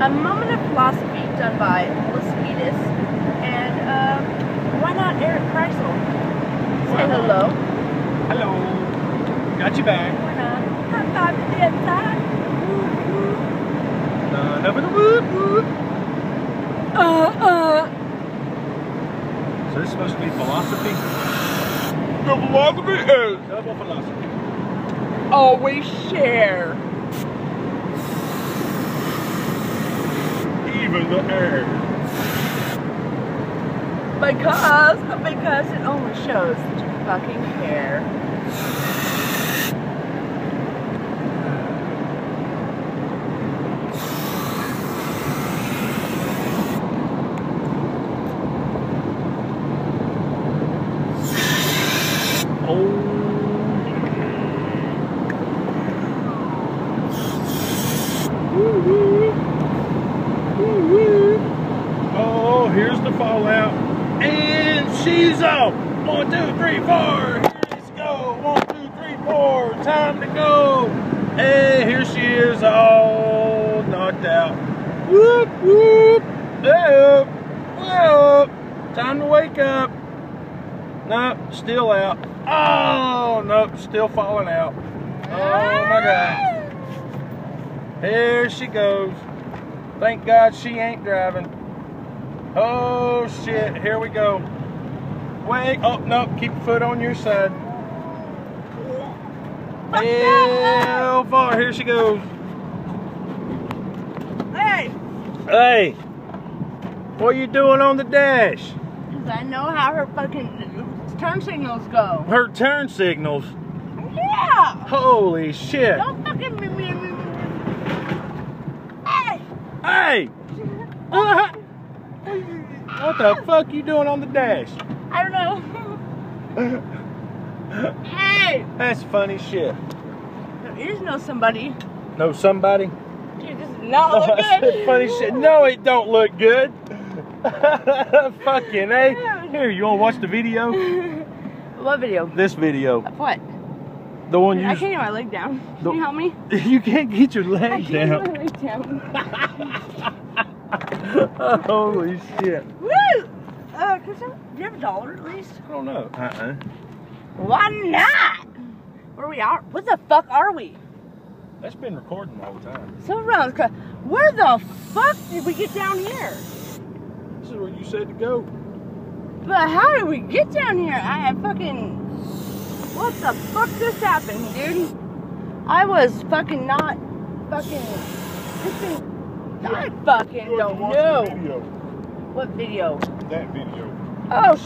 A moment of philosophy done by Laspeedus and why not Eric Kreisel? Say hello. Hello. Got you back. Why not? High five to the inside. None of it. Whoop, whoop. So this is supposed to be philosophy? The philosophy is Double philosophy. always share. Even the air. Because it only shows that you fucking care. Oh, here's the fallout. And she's off. 1, 2, 3, 4. Let's go. 1, 2, 3, 4. Time to go. And here she is, all knocked out. Whoop, whoop. Up. Up. Time to wake up. Nope, still out. Oh, nope, still falling out. Oh my God. Here she goes. Thank God she ain't driving. Oh shit, here we go. Wait, oh no, keep your foot on your side. Hell far, here she goes. Hey! Hey, what are you doing on the dash? Because I know how her fucking turn signals go. Her turn signals? Yeah! Holy shit. Don't fucking... Hey! Hey! What the fuck you doing on the dash? I don't know. Hey! That's funny shit. You just know somebody. Know somebody? You just not look That's good. funny shit. No, it don't look good. Fucking A. Here, you wanna watch the video? What video? This video. Of what? The one you I can't get my leg down. Can you help me? You can't get your I leg can't down. get my leg down. Holy shit. Woo! Chris, do you have $1 at least? I don't know. Why not? Where we are? What the fuck are we? That's been recording all the time. Silver Rounds. Where the fuck did we get down here? This is where you said to go. But how did we get down here? I fucking... What the fuck just happened, dude? I was fucking not fucking... I fucking don't know. Video. What video? That video. Oh,